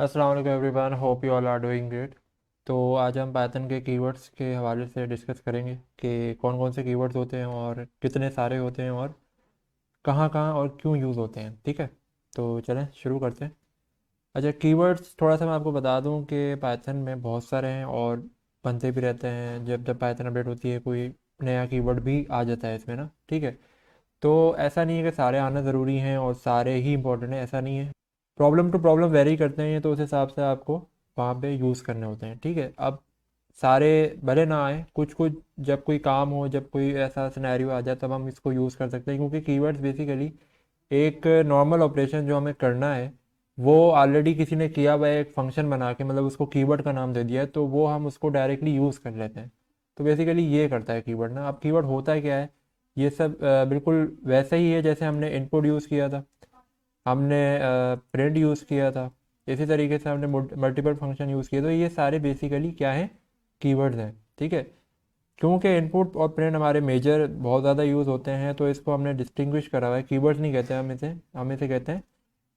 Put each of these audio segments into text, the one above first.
अस्सलाम वालेकुम everyone, hope you all are doing great. तो आज हम पाइथन के कीवर्ड्स के हवाले से डिस्कस करेंगे कि कौन कौन से कीवर्ड्स होते हैं और कितने सारे होते हैं और कहाँ कहाँ और क्यों यूज़ होते हैं। ठीक है, तो चलें शुरू करते हैं। अच्छा, कीवर्ड्स थोड़ा सा मैं आपको बता दूं कि पाइथन में बहुत सारे हैं और बनते भी रहते हैं। जब जब पाइथन अपडेट होती है कोई नया कीवर्ड भी आ जाता है इसमें ना। ठीक है, तो ऐसा नहीं है कि सारे आना ज़रूरी हैं और सारे ही इंपॉर्टेंट हैं, ऐसा नहीं है। प्रॉब्लम टू प्रॉब्लम वेरी करते हैं, तो उस हिसाब से आपको वहाँ पे यूज़ करने होते हैं। ठीक है, अब सारे भले ना आए, कुछ कुछ जब कोई काम हो, जब कोई ऐसा सिनेरियो आ जाए तब हम इसको यूज़ कर सकते हैं, क्योंकि कीवर्ड्स बेसिकली एक नॉर्मल ऑपरेशन जो हमें करना है वो ऑलरेडी किसी ने किया हुआ है, एक फंक्शन बना के, मतलब उसको कीवर्ड का नाम दे दिया है, तो वो हम उसको डायरेक्टली यूज़ कर लेते हैं। तो बेसिकली ये करता है कीवर्ड ना। अब कीवर्ड होता है क्या है, ये सब बिल्कुल वैसे ही है जैसे हमने इनपुट यूज़ किया था, हमने प्रिंट यूज़ किया था, इसी तरीके से हमने मल्टीपल फंक्शन यूज़ किए। तो ये सारे बेसिकली क्या हैं, कीवर्ड्स हैं। ठीक है, क्योंकि इनपुट और प्रिंट हमारे मेजर बहुत ज़्यादा यूज़ होते हैं, तो इसको हमने डिस्टिंग्विश करा हुआ है। कीवर्ड्स नहीं कहते हम इसे कहते हैं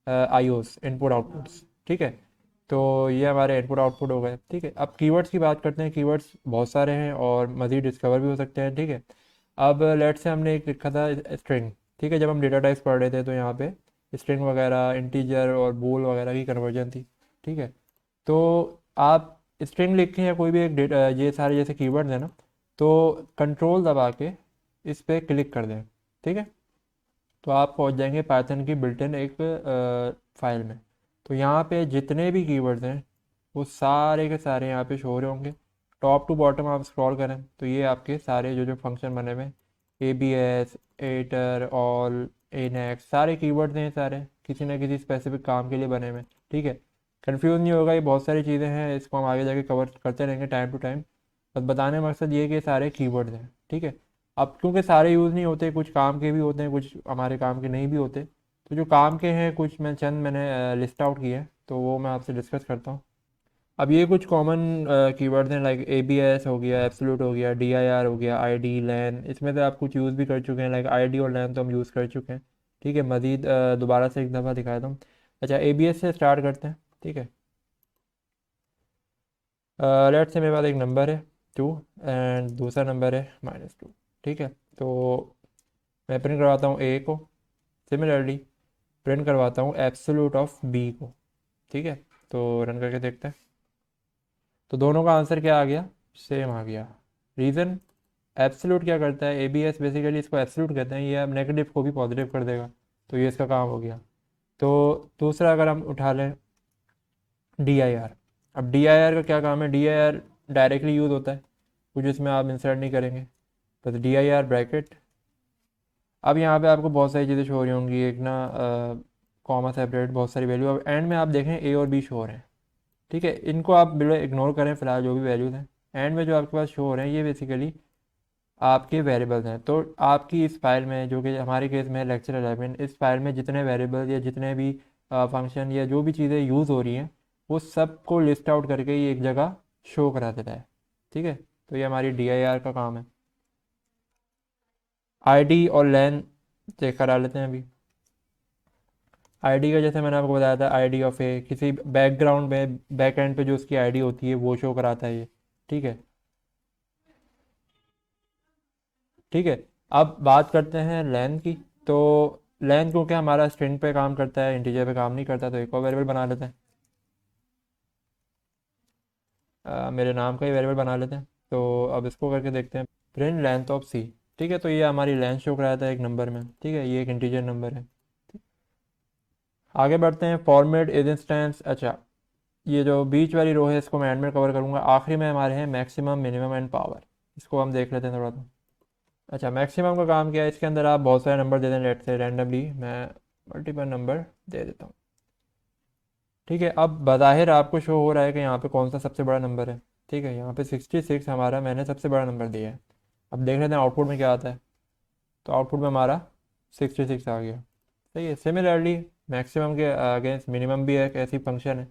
आईओस, इनपुट आउटपुट्स। ठीक है, तो ये हमारे इनपुट आउटपुट हो गए। ठीक है, अब कीवर्ड्स की बात करते हैं। कीवर्ड्स बहुत सारे हैं और मज़ीद डिस्कवर भी हो सकते हैं। ठीक है, अब लेट से हमने एक लिखा था स्ट्रिंग। ठीक है, जब हम डेटा टाइप्स पढ़ रहे थे तो यहाँ पे स्ट्रिंग वगैरह, इंटीजर और बूल वगैरह की कन्वर्जन थी। ठीक है, तो आप स्ट्रिंग लिखें या कोई भी एक डेटा, ये सारे जैसे कीवर्ड्स हैं ना, तो कंट्रोल दबा के इस पर क्लिक कर दें। ठीक है, तो आप पहुंच जाएंगे पाइथन की बिल्टन एक फाइल में। तो यहाँ पे जितने भी कीवर्ड्स हैं वो सारे के सारे यहाँ पे शो हो रहे होंगे। टॉप टू बॉटम आप स्क्रॉल करें तो ये आपके सारे जो जो फंक्शन बने हुए हैं, A B S, aiter, all, anext, सारे कीवर्ड्स हैं, सारे किसी ना किसी स्पेसिफिक काम के लिए बने हुए हैं। ठीक है, कंफ्यूज नहीं होगा, ये बहुत सारी चीज़ें हैं, इसको हम आगे जाके कवर करते रहेंगे टाइम टू टाइम। बस बताने का मकसद ये है कि ये सारे कीवर्ड्स हैं। ठीक है, अब क्योंकि सारे यूज़ नहीं होते, कुछ काम के भी होते हैं, कुछ हमारे काम के नहीं भी होते, तो जो काम के हैं कुछ मैंने लिस्ट आउट किए हैं, तो वो मैं आपसे डिस्कस करता हूँ। अब ये कुछ कॉमन कीवर्ड्स हैं, लाइक ए बी एस हो गया, एब्सोल्यूट हो गया, डी आई आर हो गया, आई डी, लैन। इसमें से आप कुछ यूज़ भी कर चुके हैं, लाइक आई डी और लैन तो हम यूज़ कर चुके हैं। ठीक है, मज़ीद दोबारा से एक दफ़ा दिखाया था। अच्छा, ए बी एस से स्टार्ट करते हैं। ठीक है, लेट से मेरे पास एक नंबर है 2 एंड दूसरा नंबर है -2। ठीक है, तो मैं प्रिंट करवाता हूँ ए को, सिमिलरली प्रिंट करवाता हूँ एब्सोल्यूट ऑफ बी को। ठीक है, तो रन करके देखते हैं। तो दोनों का आंसर क्या आ गया, सेम आ गया। रीज़न, एब्सोल्यूट क्या करता है, ए बी एस बेसिकली इसको एब्सोल्यूट कहते हैं, ये अब नेगेटिव को भी पॉजिटिव कर देगा, तो ये इसका काम हो गया। तो दूसरा अगर हम उठा लें डी आई आर। अब डी आई आर का क्या काम है, D I R directly use होता है, कुछ इसमें आप इंसर्ट नहीं करेंगे, बस डी आई आर ब्रैकेट। अब यहाँ पे आपको बहुत सारी चीज़ें शो हो रही होंगी, एक ना कॉमा सेपरेट, बहुत सारी वैल्यू। अब एंड में आप देखें ए और बी शो हो रहे हैं। ठीक है, इनको आप बिल्कुल इग्नोर करें फिलहाल, जो भी वैल्यूज़ हैं एंड में जो आपके पास शो हो रहे हैं ये बेसिकली आपके वेरिएबल्स हैं। तो आपकी इस फाइल में, जो कि हमारे केस में लेक्चर 11, इस फाइल में जितने वेरिएबल या जितने भी फंक्शन या जो भी चीज़ें यूज़ हो रही हैं वो सबको लिस्ट आउट करके ये एक जगह शो करा देता है। ठीक है, तो ये हमारी डी आई आर का काम है। आई डी और लैन चेक करा लेते हैं अभी। आईडी का जैसे मैंने आपको बताया था, आईडी ऑफ ए, किसी बैकग्राउंड में बैक एंड पे जो उसकी आईडी होती है वो शो कराता है ये। ठीक है, ठीक है, अब बात करते हैं लेंथ की। तो लेंथ क्योंकि हमारा स्ट्रिंग पे काम करता है, इंटीजर पे काम नहीं करता, तो एक और वेरिएबल बना लेते हैं। मेरे नाम का ही वेरिएबल बना लेते हैं। तो अब इसको करके देखते हैं, प्रिंट लेंथ ऑफ सी। ठीक है, तो ये हमारी लेंथ शो कराया था एक नंबर में। ठीक है, ये एक इंटीजर नंबर है। आगे बढ़ते हैं, फॉर्मेट इज इंस्टेंस। अच्छा, ये जो बीच वाली रो है इसको मैं एंड में कवर करूँगा। आखिरी में हमारे हैं मैक्सिमम, मिनिमम एंड पावर। इसको हम देख लेते हैं थोड़ा सा। अच्छा, मैक्सिमम का काम क्या है, इसके अंदर आप बहुत सारे नंबर दे दें, लेट से रैंडमली मैं मल्टीपल नंबर दे देता हूँ। ठीक है, अब बज़ाहिर आपको शो हो रहा है कि यहाँ पे कौन सा सबसे बड़ा नंबर है। ठीक है, यहाँ पे 66 हमारा, मैंने सबसे बड़ा नंबर दिया है। अब देख लेते हैं आउटपुट में क्या आता है। तो आउटपुट में हमारा 66 आ गया। सही है, सिमिलरली मैक्सिमम के अगेंस्ट मिनिमम भी एक ऐसी फंक्शन है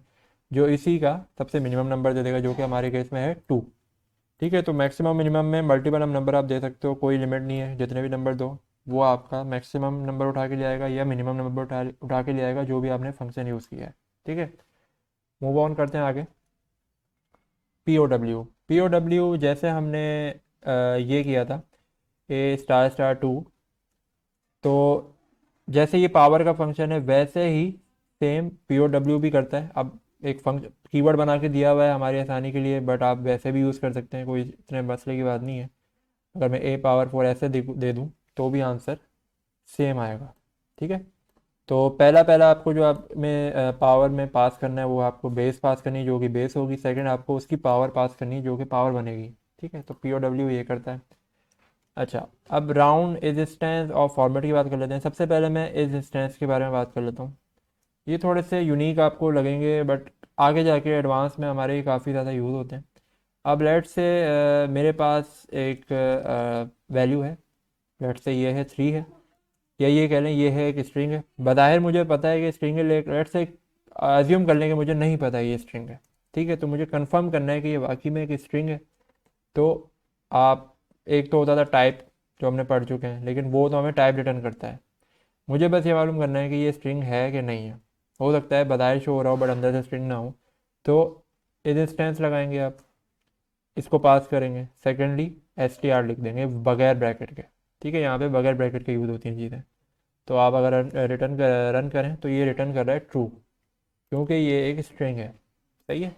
जो इसी का सबसे मिनिमम नंबर दे देगा, जो कि हमारे केस में है 2। ठीक है, तो मैक्सिमम मिनिमम में मल्टीपल नंबर आप दे सकते हो, कोई लिमिट नहीं है, जितने भी नंबर दो वो आपका मैक्सिमम नंबर उठा के ले आएगा या मिनिमम नंबर उठा उठा के ले आएगा, जो भी आपने फंक्शन यूज़ किया है। ठीक है, मूव ऑन करते हैं आगे। पी ओ डब्ल्यू जैसे हमने ये किया था ए स्टार स्टार टू, तो जैसे ये पावर का फंक्शन है वैसे ही सेम पी ओ डब्ल्यू भी करता है। अब एक फंक्शन कीवर्ड बना के दिया हुआ है हमारी आसानी के लिए, बट आप वैसे भी यूज़ कर सकते हैं, कोई इतने मसले की बात नहीं है। अगर मैं ए पावर 4 ऐसे दे दूँ तो भी आंसर सेम आएगा। ठीक है, तो पहला पहला आपको जो आप में पावर में पास करना है वो आपको बेस पास करनी है जो कि बेस होगी। सेकंड आपको उसकी पावर पास करनी है जो कि पावर बनेगी। ठीक है, तो पी ओ डब्ल्यू ये करता है। अच्छा, अब राउंड इज इंस्टेंस और फॉर्मेट की बात कर लेते हैं। सबसे पहले मैं इज इंस्टेंस के बारे में बात कर लेता हूँ। ये थोड़े से यूनिक आपको लगेंगे बट आगे जाके एडवांस में हमारे काफ़ी ज़्यादा यूज़ होते हैं। अब लेट से मेरे पास एक वैल्यू है, लेट से ये है 3 है, या ये कह लें ये है एक स्ट्रिंग है। बज़ाहिर मुझे पता है कि स्ट्रिंग है, लेट से अज्यूम कर लें कि मुझे नहीं पता ये स्ट्रिंग है। ठीक है, तो मुझे कंफर्म करना है कि ये वाकई में एक स्ट्रिंग है। तो आप, एक तो होता था टाइप जो हमने पढ़ चुके हैं, लेकिन वो तो हमें टाइप रिटर्न करता है। मुझे बस ये मालूम करना है कि ये स्ट्रिंग है कि नहीं है। हो सकता है बज़ाहिर शो हो रहा हो बट अंदर से स्ट्रिंग ना हो, तो इज इंस्टेंस लगाएंगे आप, इसको पास करेंगे। सेकेंडली एस टी आर लिख देंगे बगैर ब्रैकेट के। ठीक है, यहाँ पे बगैर ब्रैकेट के यूज़ होती हैं चीज़ें। तो आप अगर रिटर्न रन करें तो ये रिटर्न कर रहा है ट्रू, क्योंकि ये एक स्ट्रिंग है। सही है।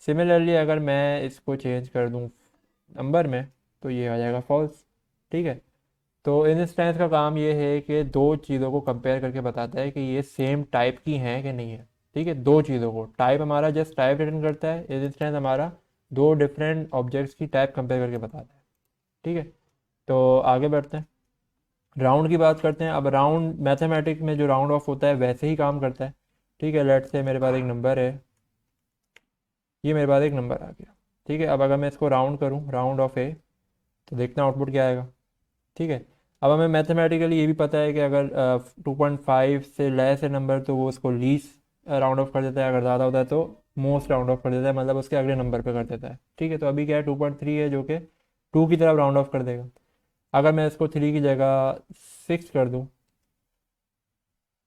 सिमिलरली अगर मैं इसको चेंज कर दूँ नंबर में तो ये आ जाएगा फॉल्स। ठीक है, तो इन इंस्टेंस का काम ये है कि दो चीज़ों को कंपेयर करके बताता है कि ये सेम टाइप की हैं कि नहीं है। ठीक है, दो चीज़ों को, टाइप हमारा जस्ट टाइप रिटर्न करता है, इन इंस्टेंस हमारा दो डिफरेंट ऑब्जेक्ट्स की टाइप कंपेयर करके बताता है। ठीक है, तो आगे बढ़ते हैं, राउंड की बात करते हैं। अब राउंड मैथमेटिक्स में जो राउंड ऑफ होता है वैसे ही काम करता है। ठीक है, लेट से मेरे पास एक नंबर है, ये मेरे पास एक नंबर आ गया। ठीक है, अब अगर मैं इसको राउंड करूँ, राउंड ऑफ ए, तो देखते हैं आउटपुट क्या आएगा। ठीक है, अब हमें मैथमेटिकली ये भी पता है कि अगर 2.5 से लेस है नंबर तो वो उसको लीस्ट राउंड ऑफ कर देता है, अगर ज़्यादा होता है तो मोस्ट राउंड ऑफ कर देता है, मतलब उसके अगले नंबर पे कर देता है। ठीक है, तो अभी क्या है, 2.3 है जो कि 2 की तरफ राउंड ऑफ कर देगा। अगर मैं इसको 3 की जगह 6 कर दूँ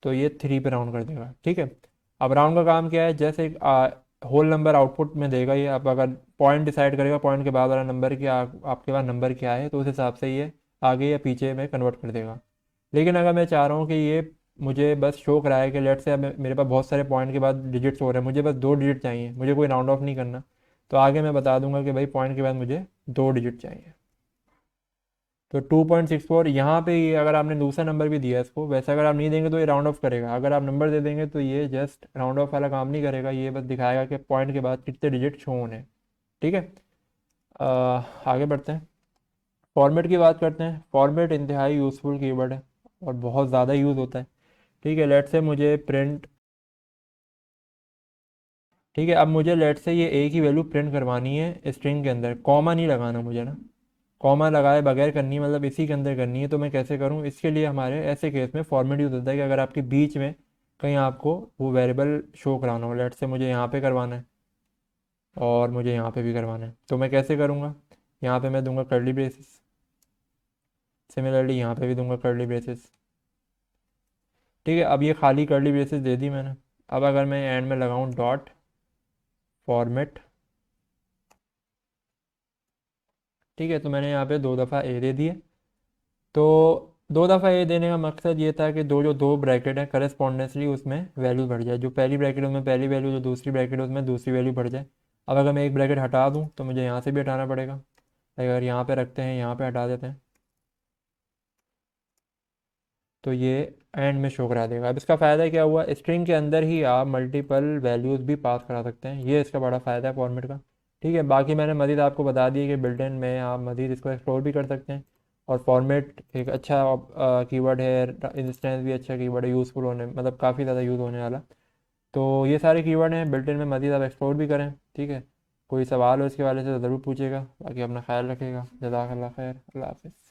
तो ये 3 पे राउंड कर देगा। ठीक है, अब राउंड का काम क्या है, जैसे एक होल नंबर आउटपुट में देगा ये। अब अगर पॉइंट डिसाइड करेगा, पॉइंट के बाद वाला नंबर क्या, आपके पास नंबर क्या है, तो उस हिसाब से ये आगे या पीछे में कन्वर्ट कर देगा। लेकिन अगर मैं चाह रहा हूँ कि ये मुझे बस शो कराए कि लेट से अब मेरे पास बहुत सारे पॉइंट के बाद डिजिट्स हो रहे हैं, मुझे बस 2 डिजिट चाहिए, मुझे कोई राउंड ऑफ नहीं करना, तो आगे मैं बता दूंगा कि भाई पॉइंट के बाद मुझे 2 डिजिट चाहिए। तो 2.64 यहाँ पे ये, अगर आपने दूसरा नंबर भी दिया है इसको, वैसे अगर आप नहीं देंगे तो ये राउंड ऑफ करेगा। अगर आप नंबर दे देंगे तो ये जस्ट राउंड ऑफ वाला काम नहीं करेगा, ये बस दिखाएगा कि पॉइंट के बाद कितने डिजिट शो होने हैं। ठीक है, आगे बढ़ते हैं, फॉर्मेट की बात करते हैं। फॉर्मेट इंतहाई यूज़फुल कीवर्ड है और बहुत ज़्यादा यूज़ होता है। ठीक है, लेट से मुझे प्रिंट, ठीक है, अब मुझे लेट से ये ए की वैल्यू प्रिंट करवानी है स्ट्रिंग के अंदर, कॉमा नहीं लगाना मुझे ना, कॉमा लगाए बगैर करनी है, मतलब इसी के अंदर करनी है। तो मैं कैसे करूँ, इसके लिए हमारे ऐसे केस में फॉर्मेट यूज़ होता है कि अगर आपके बीच में कहीं आपको वो वेरिएबल शो कराना हो, लेट से मुझे यहाँ पे करवाना है और मुझे यहाँ पे भी करवाना है, तो मैं कैसे करूँगा, यहाँ पे मैं दूंगा कर्ली ब्रेसेस, सिमिलरली यहाँ पे भी दूंगा कर्ली ब्रेसेस। ठीक है, अब ये खाली कर्ली ब्रेसेस दे दी मैंने। अब अगर मैं एंड में लगाऊँ डॉट फॉर्मेट, ठीक है, तो मैंने यहाँ पे 2 दफ़ा ए दे दिए। तो 2 दफ़ा ए देने का मकसद ये था कि दो ब्रैकेट हैं करस्पॉन्डेंसली उसमें वैल्यू बढ़ जाए, जो पहली ब्रैकेट है उसमें पहली वैल्यू, जो दूसरी ब्रैकेट है उसमें दूसरी वैल्यू बढ़ जाए। अब अगर मैं एक ब्रैकेट हटा दूँ तो मुझे यहाँ से भी हटाना पड़ेगा। अगर यहाँ पे रखते हैं, यहाँ पे हटा देते हैं, तो ये एंड में शो करा देगा। अब इसका फ़ायदा क्या हुआ, स्ट्रिंग के अंदर ही आप मल्टीपल वैल्यूज़ भी पास करा सकते हैं, ये इसका बड़ा फ़ायदा है फॉर्मेट का। ठीक है, बाकी मैंने मज़ीद आपको बता दिया कि बिल्ट इन में आप मज़ीद इसको एक्सप्लोर भी कर सकते हैं। और फॉर्मेट एक अच्छा कीवर्ड है, इंस्टेंस भी अच्छा कीवर्ड है, यूज़फुल होने, मतलब काफ़ी ज़्यादा यूज़ होने वाला। तो ये सारे कीवर्ड हैं बिल्ट इन में, मज़ीद आप एक्सप्लोर भी करें। ठीक है, कोई सवाल हो इसके वाले से तो ज़रूर पूछेगा। बाकी अपना ख्याल रखिएगा। जज़ाकल्लाह खैर, अल्लाह हाफ़िज़।